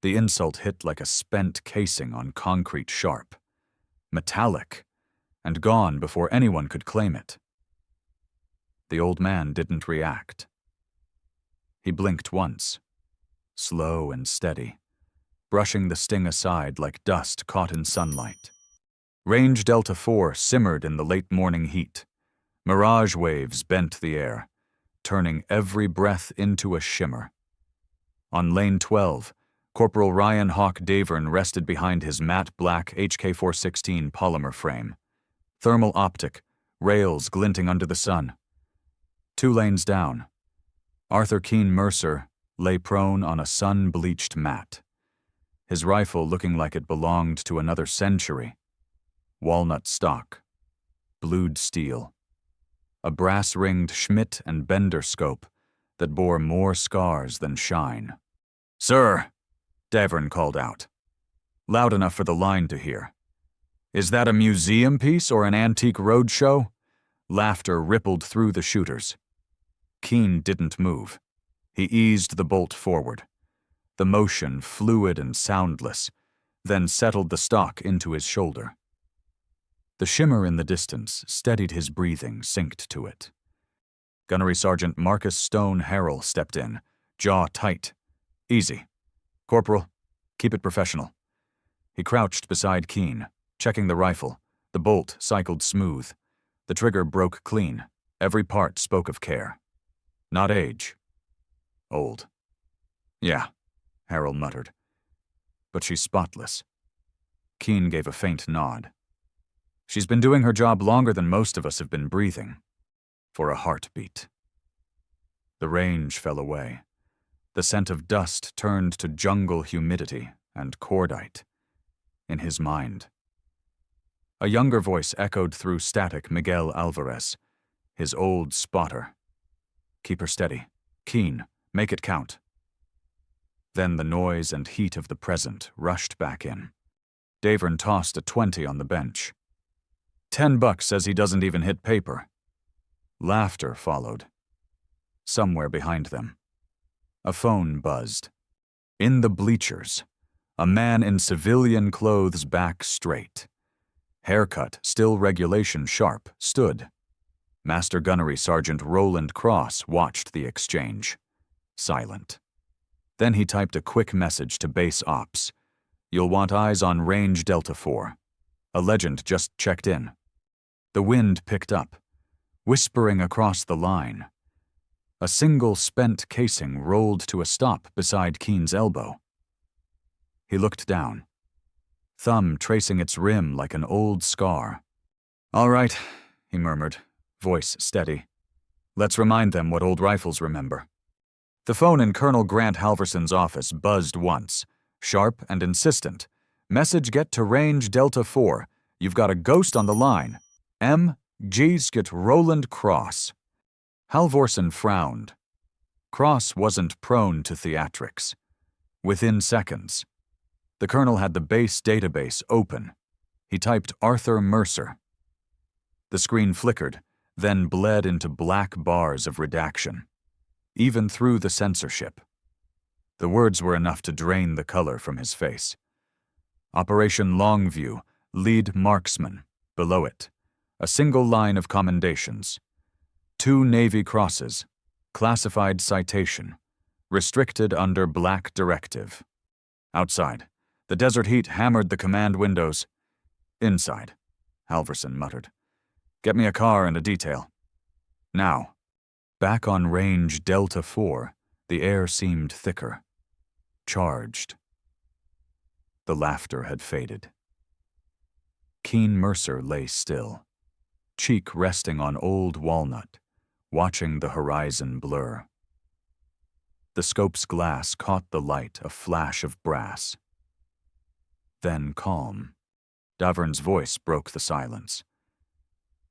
The insult hit like a spent casing on concrete sharp. Metallic, and gone before anyone could claim it. The old man didn't react. He blinked once, slow and steady, brushing the sting aside like dust caught in sunlight. Range Delta 4 simmered in the late morning heat. Mirage waves bent the air, turning every breath into a shimmer. On Lane 12, Corporal Ryan Hawk Davern rested behind his matte black HK-416 polymer frame. Thermal optic, rails glinting under the sun. 2 lanes down, Arthur Keane Mercer lay prone on a sun-bleached mat, his rifle looking like it belonged to another century. Walnut stock, blued steel, a brass-ringed Schmidt and Bender scope that bore more scars than shine. "Sir," Davern called out, loud enough for the line to hear. "Is that a museum piece or an antique roadshow?" Laughter rippled through the shooters. Keane didn't move. He eased the bolt forward, the motion fluid and soundless, then settled the stock into his shoulder. The shimmer in the distance steadied his breathing, synced to it. Gunnery Sergeant Marcus Stone Harrell stepped in, jaw tight. "Easy. Corporal, keep it professional." He crouched beside Keane, checking the rifle. The bolt cycled smooth. The trigger broke clean. Every part spoke of care. Not age. Old. "Yeah," Harrell muttered. "But she's spotless." Keane gave a faint nod. "She's been doing her job longer than most of us have been breathing. For a heartbeat." The range fell away. The scent of dust turned to jungle humidity and cordite. In his mind. A younger voice echoed through static Miguel Alvarez, his old spotter. "Keep her steady. Keane, make it count." Then the noise and heat of the present rushed back in. Davern tossed a 20 on the bench. $10 says he doesn't even hit paper." Laughter followed. Somewhere behind them, a phone buzzed. In the bleachers, a man in civilian clothes, back straight. Haircut, still regulation sharp, stood. Master Gunnery Sergeant Roland Cross watched the exchange, silent. Then he typed a quick message to base ops. "You'll want eyes on Range Delta 4. A legend just checked in." The wind picked up, whispering across the line. A single spent casing rolled to a stop beside Keane's elbow. He looked down, thumb tracing its rim like an old scar. "All right," he murmured, voice steady. "Let's remind them what old rifles remember." The phone in Colonel Grant Halverson's office buzzed once, sharp and insistent. "Message get to Range Delta 4. You've got a ghost on the line. M.G.'s get Roland Cross." Halvorson frowned. Cross wasn't prone to theatrics. Within seconds, the colonel had the base database open. He typed Arthur Mercer. The screen flickered, then bled into black bars of redaction, even through the censorship. The words were enough to drain the color from his face. Operation Longview, lead marksman. Below it, a single line of commendations. 2 Navy crosses, classified citation, restricted under black directive. Outside, the desert heat hammered the command windows. "Inside," Halverson muttered. "Get me a car and a detail." Now, back on Range Delta 4, the air seemed thicker, charged. The laughter had faded. Keane Mercer lay still, cheek resting on old walnut, watching the horizon blur. The scope's glass caught the light, a flash of brass. Then calm. Davern's voice broke the silence.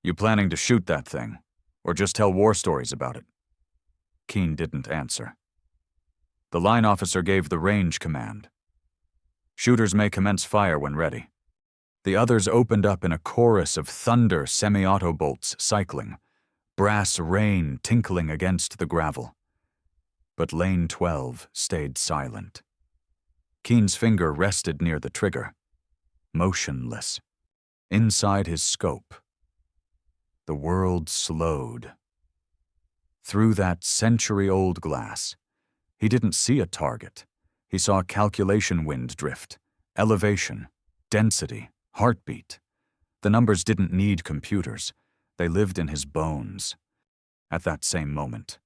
"You planning to shoot that thing, or just tell war stories about it?" Keane didn't answer. The line officer gave the range command. "Shooters may commence fire when ready." The others opened up in a chorus of thunder semi-auto bolts cycling, brass rain tinkling against the gravel. But Lane 12 stayed silent. Keane's finger rested near the trigger, motionless, inside his scope. The world slowed. Through that century-old glass, he didn't see a target. He saw calculation wind drift, elevation, density, heartbeat. The numbers didn't need computers. They lived in his bones. At that same moment,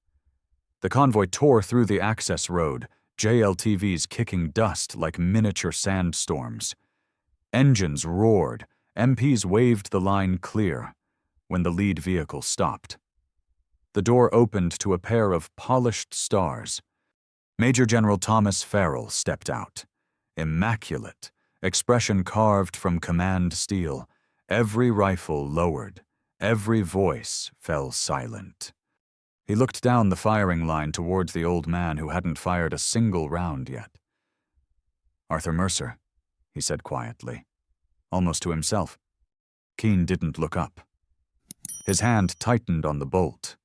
the convoy tore through the access road, JLTVs kicking dust like miniature sandstorms. Engines roared, MPs waved the line clear when the lead vehicle stopped. The door opened to a pair of polished stars. Major General Thomas Farrell stepped out, immaculate, expression carved from command steel. Every rifle lowered, every voice fell silent. He looked down the firing line towards the old man who hadn't fired a single round yet. "Arthur Mercer," he said quietly, almost to himself. Keane didn't look up. His hand tightened on the bolt,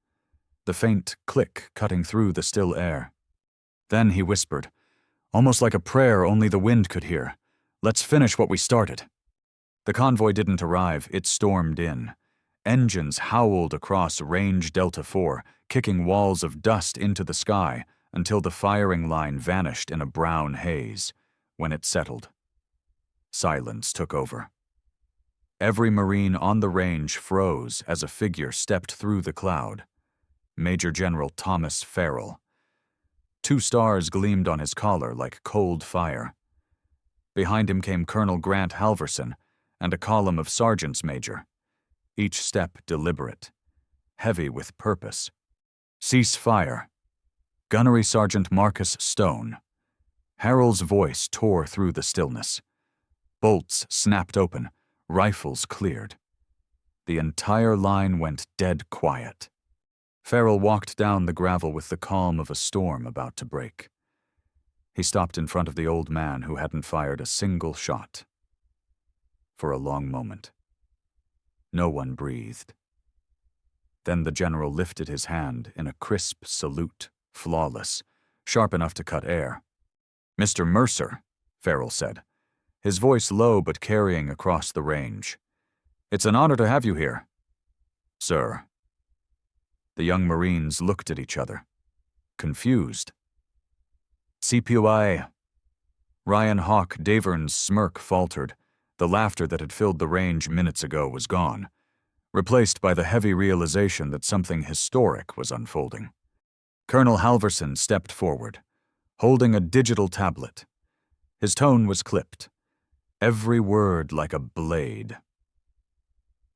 the faint click cutting through the still air. Then he whispered, almost like a prayer only the wind could hear, "Let's finish what we started." The convoy didn't arrive, it stormed in. Engines howled across Range Delta 4, kicking walls of dust into the sky until the firing line vanished in a brown haze. When it settled, silence took over. Every Marine on the range froze as a figure stepped through the cloud. Major General Thomas Farrell. 2 stars gleamed on his collar like cold fire. Behind him came Colonel Grant Halverson and a column of sergeants major, each step deliberate, heavy with purpose. "Cease fire." Gunnery Sergeant Marcus Stone. Harold's voice tore through the stillness. Bolts snapped open, rifles cleared. The entire line went dead quiet. Farrell walked down the gravel with the calm of a storm about to break. He stopped in front of the old man who hadn't fired a single shot. For a long moment, no one breathed. Then the general lifted his hand in a crisp salute, flawless, sharp enough to cut air. "Mr. Mercer," Farrell said, his voice low but carrying across the range. "It's an honor to have you here." "Sir." The young Marines looked at each other, confused. "CPUI." Ryan Hawk Davern's smirk faltered. The laughter that had filled the range minutes ago was gone, replaced by the heavy realization that something historic was unfolding. Colonel Halverson stepped forward, holding a digital tablet. His tone was clipped, every word like a blade.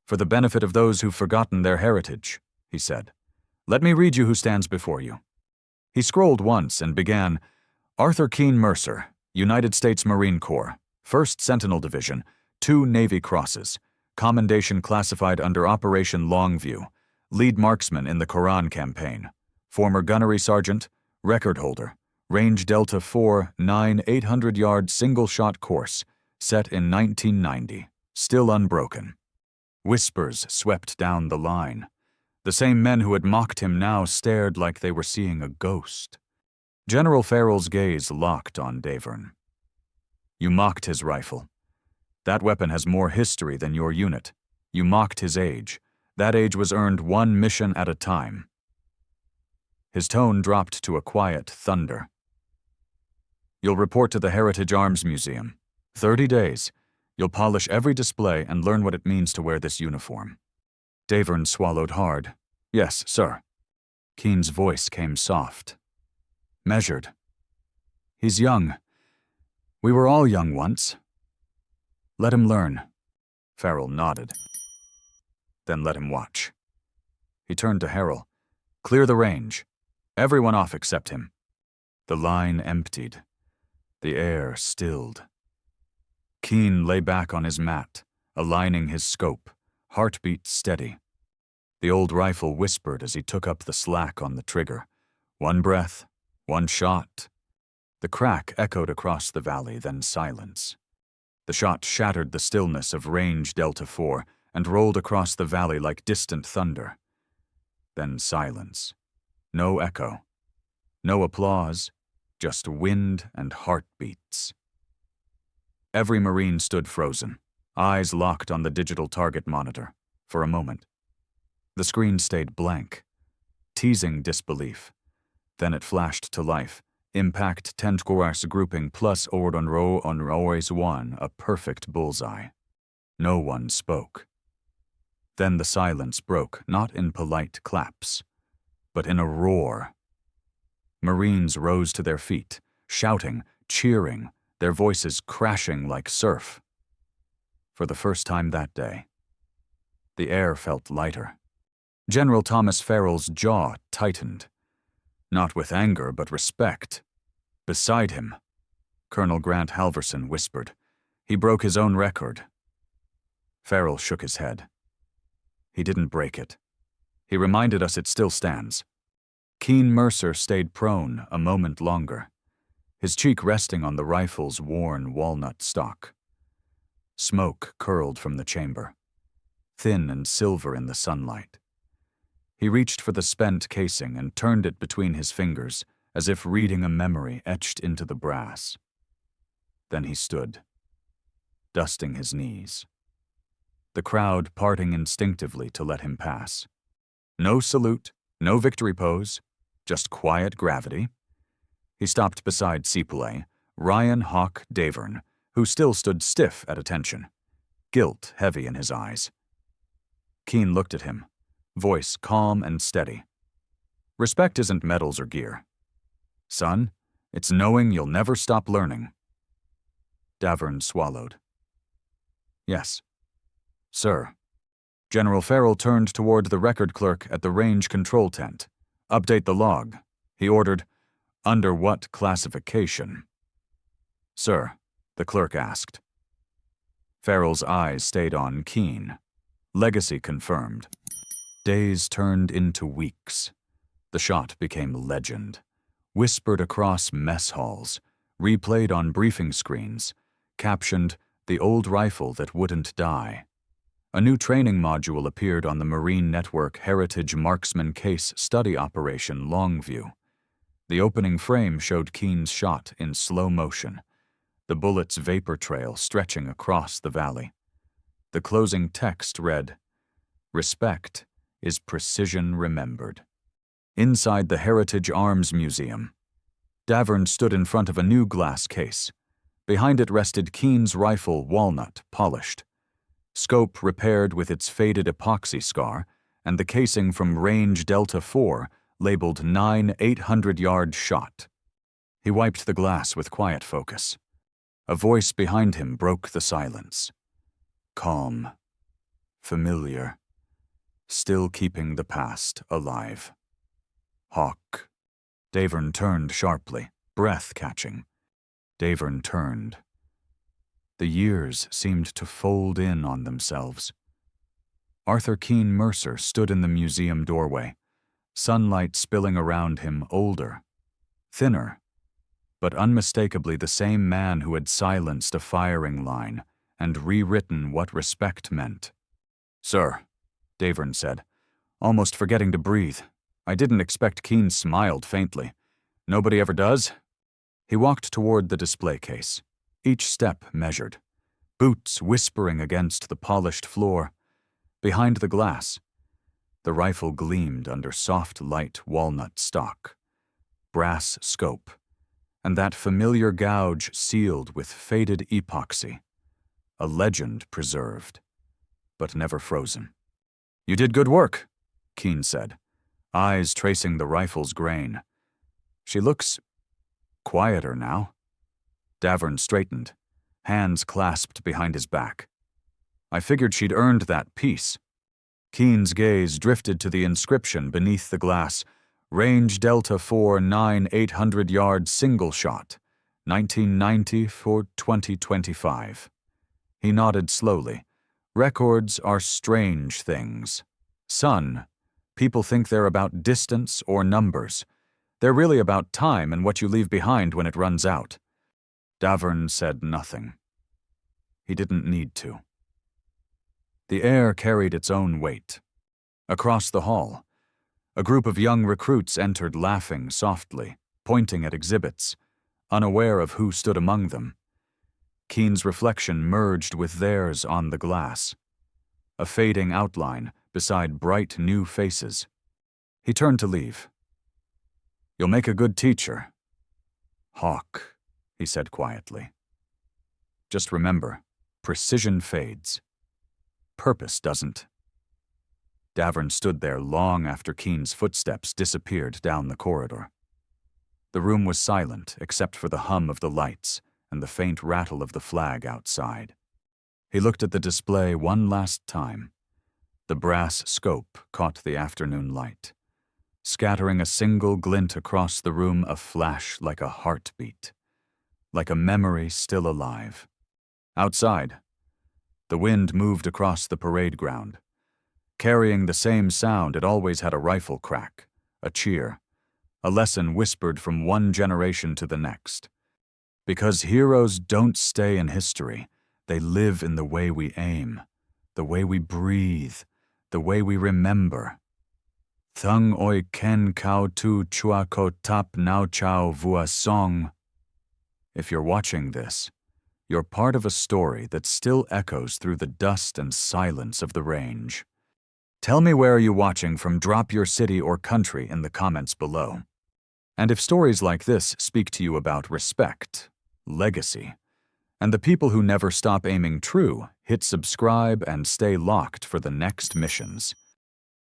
"For the benefit of those who've forgotten their heritage," he said, "let me read you who stands before you." He scrolled once and began, "Arthur Keane Mercer, United States Marine Corps, 1st Sentinel Division, 2 Navy Crosses, commendation classified under Operation Longview, lead marksman in the Koran campaign, former gunnery sergeant, record holder, Range Delta 4 9 800-yard single-shot course, set in 1990, still unbroken." Whispers swept down the line. The same men who had mocked him now stared like they were seeing a ghost. General Farrell's gaze locked on Davern. "You mocked his rifle. That weapon has more history than your unit. You mocked his age. That age was earned one mission at a time." His tone dropped to a quiet thunder. "You'll report to the Heritage Arms Museum. 30 days. You'll polish every display and learn what it means to wear this uniform." Davern swallowed hard. "Yes, sir." Keane's voice came soft, measured. "He's young. We were all young once. Let him learn." Farrell nodded. "Then let him watch." He turned to Harrell. "Clear the range. Everyone off except him." The line emptied. The air stilled. Keane lay back on his mat, aligning his scope, heartbeat steady. The old rifle whispered as he took up the slack on the trigger. One breath, one shot. The crack echoed across the valley, then silence. The shot shattered the stillness of Range Delta 4 and rolled across the valley like distant thunder. Then silence. No echo. No applause, just wind and heartbeats. Every Marine stood frozen, eyes locked on the digital target monitor, for a moment. The screen stayed blank, teasing disbelief. Then it flashed to life. Impact 10 course grouping plus ordon row on always one, a perfect bullseye. No one spoke. Then the silence broke, not in polite claps, but in a roar. Marines rose to their feet, shouting, cheering, their voices crashing like surf. For the first time that day, the air felt lighter. General Thomas Farrell's jaw tightened. Not with anger, but respect. Beside him, Colonel Grant Halverson whispered. He broke his own record. Farrell shook his head. He didn't break it. He reminded us it still stands. Keane Mercer stayed prone a moment longer, his cheek resting on the rifle's worn walnut stock. Smoke curled from the chamber, thin and silver in the sunlight. He reached for the spent casing and turned it between his fingers, as if reading a memory etched into the brass. Then he stood, dusting his knees, the crowd parting instinctively to let him pass. No salute, no victory pose, just quiet gravity. He stopped beside Seepule, Ryan Hawk Davern, who still stood stiff at attention, guilt heavy in his eyes. Keane looked at him, voice calm and steady. Respect isn't medals or gear. Son, it's knowing you'll never stop learning. Davern swallowed. Yes, sir. General Farrell turned toward the record clerk at the range control tent. Update the log, he ordered. Under what classification? Sir, the clerk asked. Farrell's eyes stayed on Keane. Legacy confirmed. Days turned into weeks. The shot became legend. Whispered across mess halls, replayed on briefing screens, captioned, "The old rifle that wouldn't die." A new training module appeared on the Marine Network Heritage Marksman Case Study Operation Longview. The opening frame showed Keane's shot in slow motion, the bullet's vapor trail stretching across the valley. The closing text read, "Respect is precision remembered." Inside the Heritage Arms Museum, Davern stood in front of a new glass case. Behind it rested Keane's rifle, Walnut, polished, scope repaired with its faded epoxy scar, and the casing from Range Delta 4 labeled 9 800-yard shot. He wiped the glass with quiet focus. A voice behind him broke the silence. Calm, familiar, still keeping the past alive. Hawk. Davern turned sharply, breath catching. Davern turned. The years seemed to fold in on themselves. Arthur Keane Mercer stood in the museum doorway, sunlight spilling around him, older, thinner, but unmistakably the same man who had silenced a firing line and rewritten what respect meant. "Sir," Davern said, almost forgetting to breathe. "I didn't expect." Keane smiled faintly. "Nobody ever does?" He walked toward the display case, each step measured, boots whispering against the polished floor. Behind the glass, the rifle gleamed under soft, light walnut stock, brass scope, and that familiar gouge sealed with faded epoxy, a legend preserved, but never frozen. "You did good work," Keane said, eyes tracing the rifle's grain. "She looks quieter now." Davern straightened, hands clasped behind his back. "I figured she'd earned that peace." Keane's gaze drifted to the inscription beneath the glass, Range Delta 4 9 800-yard single shot, 1990 for 2025. He nodded slowly. "Records are strange things. Son, people think they're about distance or numbers. They're really about time and what you leave behind when it runs out." Davern said nothing. He didn't need to. The air carried its own weight. Across the hall, a group of young recruits entered, laughing softly, pointing at exhibits, unaware of who stood among them. Keane's reflection merged with theirs on the glass, a fading outline beside bright new faces. He turned to leave. "You'll make a good teacher." "Hawk," he said quietly. "Just remember, precision fades. Purpose doesn't." Davern stood there long after Keane's footsteps disappeared down the corridor. The room was silent except for the hum of the lights and the faint rattle of the flag outside. He looked at the display one last time. The brass scope caught the afternoon light, scattering a single glint across the room, a flash like a heartbeat, like a memory still alive. Outside, the wind moved across the parade ground, carrying the same sound it always had: a rifle crack, a cheer, a lesson whispered from one generation to the next. Because heroes don't stay in history, they live in the way we aim, the way we breathe, the way we remember. Thung oi ken kau tu chua ko tap nao chao vua song. If you're watching this, you're part of a story that still echoes through the dust and silence of the range. Tell me, where are you watching from? Drop your city or country in the comments below. And if stories like this speak to you about respect, legacy, and the people who never stop aiming true, hit subscribe and stay locked for the next missions.